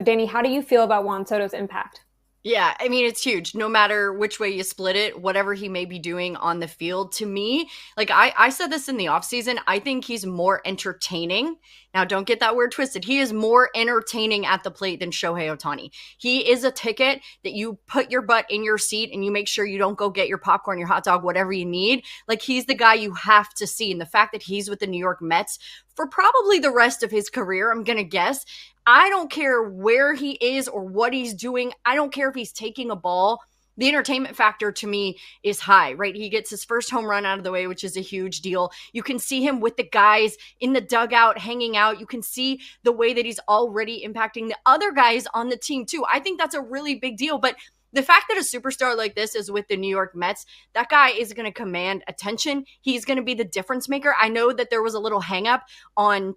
Danny, how do you feel about Juan Soto's impact? Yeah, I mean, it's huge. No matter which way you split it, whatever he may be doing on the field, to me, like I said this in the offseason, I think he's more entertaining. Now, don't get that word twisted. He is more entertaining at the plate than Shohei Ohtani. He is a ticket that you put your butt in your seat and you make sure you don't go get your popcorn, your hot dog, whatever you need. Like, he's the guy you have to see. And the fact that he's with the New York Mets for probably the rest of his career, I'm going to guess, I don't care where he is or what he's doing. I don't care if he's taking a ball. The entertainment factor to me is high, right? He gets his first home run out of the way, which is a huge deal. You can see him with the guys in the dugout hanging out. You can see the way that he's already impacting the other guys on the team too. I think that's a really big deal. But the fact that a superstar like this is with the New York Mets, that guy is going to command attention. He's going to be the difference maker. I know that there was a little hang up on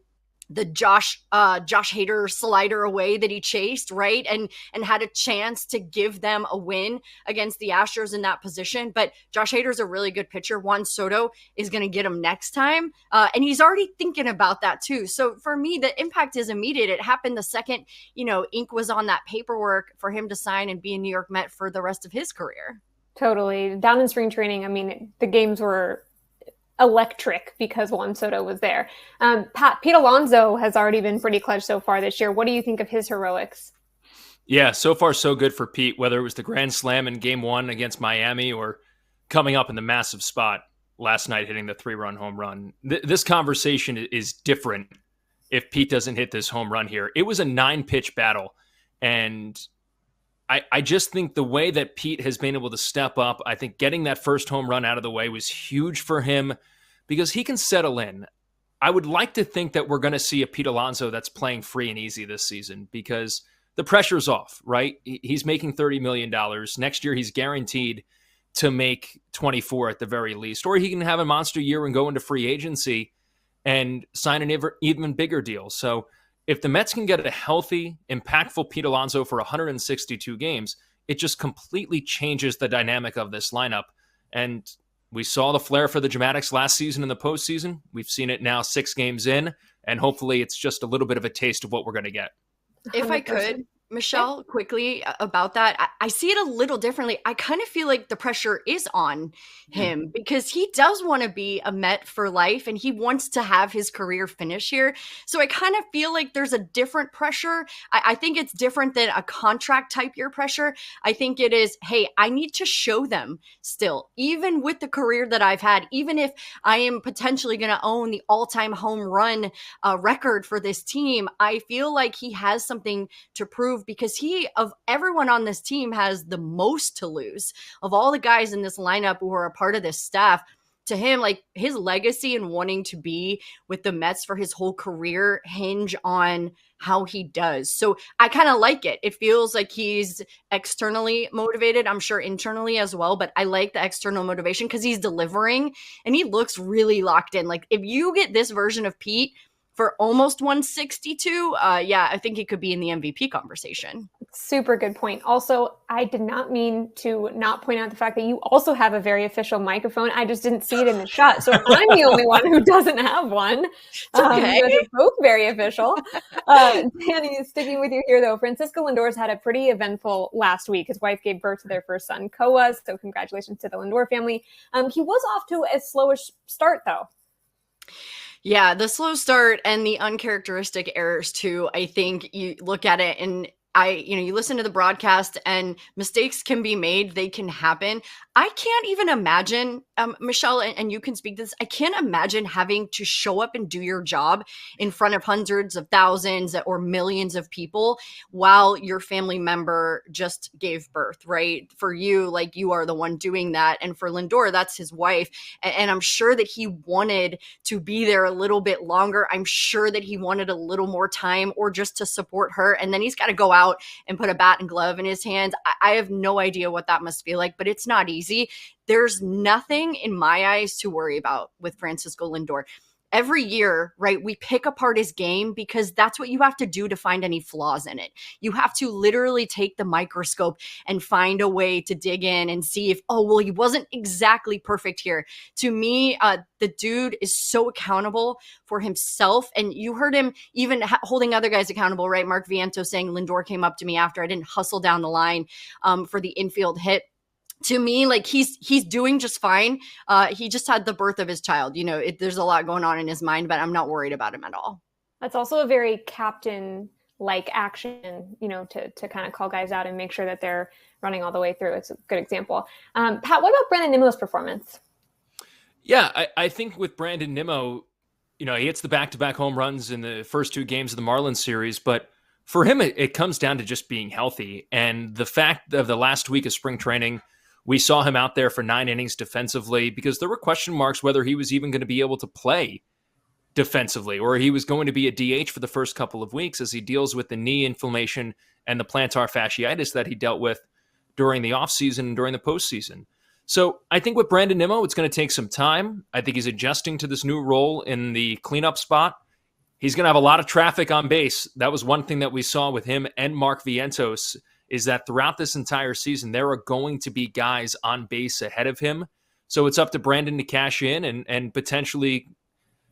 the Josh Hader slider away that he chased, right? And had a chance to give them a win against the Astros in that position. But Josh Hader's a really good pitcher. Juan Soto is going to get him next time. And he's already thinking about that too. So for me, the impact is immediate. It happened the second, ink was on that paperwork for him to sign and be a New York Met for the rest of his career. Totally. Down in spring training, I mean, the games were electric because Juan Soto was there. Pete Alonso has already been pretty clutch so far this year. What do you think of his heroics? Yeah, so far so good for Pete, whether it was the grand slam in game 1 against Miami or coming up in the massive spot last night hitting the 3-run home run. This conversation is different if Pete doesn't hit this home run here. It was a 9-pitch battle, and I just think the way that Pete has been able to step up, I think getting that first home run out of the way was huge for him because he can settle in. I would like to think that we're going to see a Pete Alonso that's playing free and easy this season because the pressure's off, right? He's making $30 million. Next year, he's guaranteed to make 24 at the very least, or he can have a monster year and go into free agency and sign an even bigger deal. So if the Mets can get a healthy, impactful Pete Alonso for 162 games, it just completely changes the dynamic of this lineup. And we saw the flair for the dramatics last season in the postseason. We've seen it now 6 games in, and hopefully it's just a little bit of a taste of what we're going to get. If I could, Michelle, quickly about that, I see it a little differently. I kind of feel like the pressure is on him because he does want to be a Met for life and he wants to have his career finish here. So I kind of feel like there's a different pressure. I think it's different than a contract type year pressure. I think it is, hey, I need to show them still, even with the career that I've had, even if I am potentially going to own the all-time home run record for this team, I feel like he has something to prove because he, of everyone on this team, has the most to lose. Of all the guys in this lineup who are a part of this staff, to him, like his legacy and wanting to be with the Mets for his whole career hinge on how he does. So I kind of like it. It feels like he's externally motivated. I'm sure internally as well, but I like the external motivation because he's delivering and he looks really locked in. Like if you get this version of Pete for almost 162, I think he could be in the MVP conversation. Super good point. Also, I did not mean to not point out the fact that you also have a very official microphone. I just didn't see it in the shot. So I'm the only one who doesn't have one. Okay. You guys are both very official. Danny, sticking with you here, though, Francisco Lindor's had a pretty eventful last week. His wife gave birth to their first son, Koa. So congratulations to the Lindor family. He was off to a slowish start, though. Yeah, the slow start and the uncharacteristic errors too. I think you look at it and you listen to the broadcast and mistakes can be made. They can happen. I can't even imagine, Michelle, and you can speak to this. I can't imagine having to show up and do your job in front of hundreds of thousands or millions of people while your family member just gave birth, right? For you, like you are the one doing that. And for Lindor, that's his wife. And I'm sure that he wanted to be there a little bit longer. I'm sure that he wanted a little more time or just to support her. And then he's got to go out and put a bat and glove in his hands. I have no idea what that must feel like, but it's not easy. There's nothing in my eyes to worry about with Francisco Lindor. every year, right, we pick apart his game because that's what you have to do to find any flaws in it. You have to literally take the microscope and find a way to dig in and see if, oh, well, he wasn't exactly perfect here. To me, the dude is so accountable for himself. And you heard him even holding other guys accountable, right? Mark Vientos saying Lindor came up to me after I didn't hustle down the line for the infield hit. To me, like he's doing just fine. He just had the birth of his child. You know, there's a lot going on in his mind, but I'm not worried about him at all. That's also a very captain-like action, you know, to kind of call guys out and make sure that they're running all the way through. It's a good example. Pat, what about Brandon Nimmo's performance? Yeah, I think with Brandon Nimmo, you know, he hits the back-to-back home runs in the first 2 games of the Marlins series, but for him, it comes down to just being healthy. And the fact of the last week of spring training, we saw him out there for 9 innings defensively because there were question marks whether he was even going to be able to play defensively or he was going to be a DH for the first couple of weeks as he deals with the knee inflammation and the plantar fasciitis that he dealt with during the offseason and during the postseason. So I think with Brandon Nimmo, it's going to take some time. I think he's adjusting to this new role in the cleanup spot. He's going to have a lot of traffic on base. That was one thing that we saw with him and Mark Vientos, is that throughout this entire season, there are going to be guys on base ahead of him. So it's up to Brandon to cash in and potentially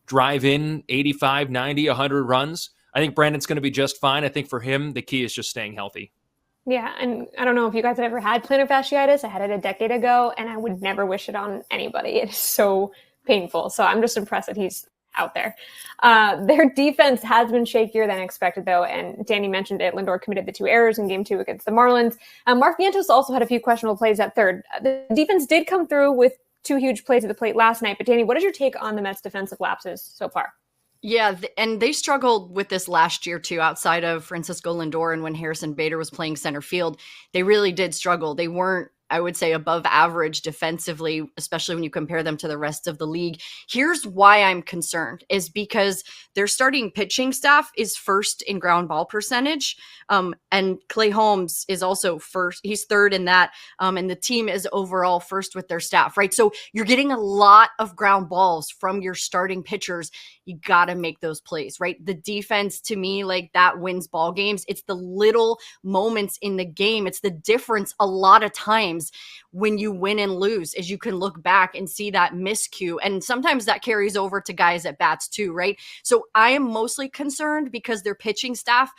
drive in 85, 90, 100 runs. I think Brandon's going to be just fine. I think for him, the key is just staying healthy. Yeah, and I don't know if you guys have ever had plantar fasciitis. I had it a decade ago, and I would never wish it on anybody. It is so painful. So I'm just impressed that he's out there. Their defense has been shakier than expected, though, and Danny mentioned it. Lindor committed the 2 errors in Game 2 against the Marlins. Mark Vientos also had a few questionable plays at third. The defense did come through with 2 huge plays at the plate last night, but Danny, what is your take on the Mets' defensive lapses so far? Yeah, and they struggled with this last year, too, outside of Francisco Lindor and when Harrison Bader was playing center field. They really did struggle. They weren't, I would say, above average defensively, especially when you compare them to the rest of the league. Here's why I'm concerned, is because their starting pitching staff is first in ground ball percentage. And Clay Holmes is also first. He's third in that. And the team is overall first with their staff, right? So you're getting a lot of ground balls from your starting pitchers. You got to make those plays, right? The defense, to me, like that wins ball games. It's the little moments in the game. It's the difference a lot of times when you win and lose, as you can look back and see that miscue. And sometimes that carries over to guys at bats too, right? So I am mostly concerned because their pitching staff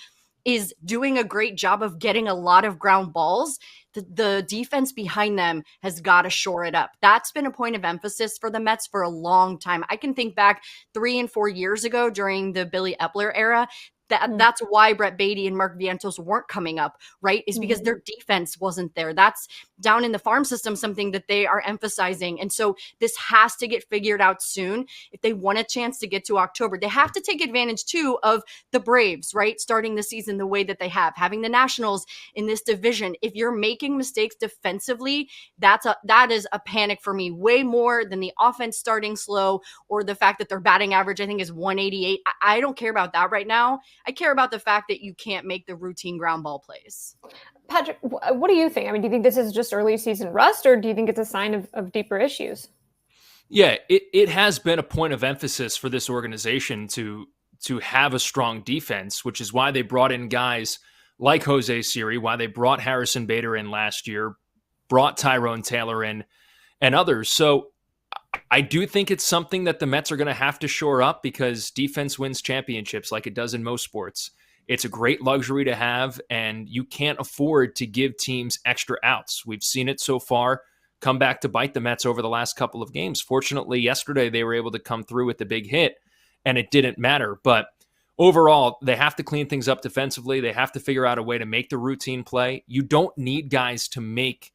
is doing a great job of getting a lot of ground balls. The defense behind them has got to shore it up. That's been a point of emphasis for the Mets for a long time. I can think back 3 and 4 years ago during the Billy Epler era. That's why Brett Beatty and Mark Vientos weren't coming up, right? Is because their defense wasn't there. That's down in the farm system, something that they are emphasizing. And so this has to get figured out soon. If they want a chance to get to October, they have to take advantage too of the Braves, right? Starting the season the way that they have, having the Nationals in this division. If you're making mistakes defensively, that is a panic for me, way more than the offense starting slow or the fact that their batting average, I think, is 188. I don't care about that right now. I care about the fact that you can't make the routine ground ball plays. Patrick, what do you think? I mean, do you think this is just early season rust, or do you think it's a sign of deeper issues? Yeah, it has been a point of emphasis for this organization to have a strong defense, which is why they brought in guys like Jose Siri, why they brought Harrison Bader in last year, brought Tyrone Taylor in, and others. So I do think it's something that the Mets are going to have to shore up because defense wins championships like it does in most sports. It's a great luxury to have, and you can't afford to give teams extra outs. We've seen it so far come back to bite the Mets over the last couple of games. Fortunately, yesterday they were able to come through with the big hit, and it didn't matter. But overall, they have to clean things up defensively. They have to figure out a way to make the routine play. You don't need guys to make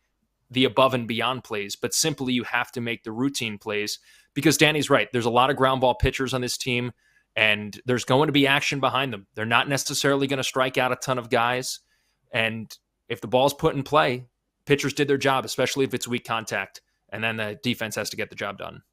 the above and beyond plays, but simply you have to make the routine plays because Danny's right. There's a lot of ground ball pitchers on this team, and there's going to be action behind them. They're not necessarily going to strike out a ton of guys. And if the ball's put in play, pitchers did their job, especially if it's weak contact, and then the defense has to get the job done.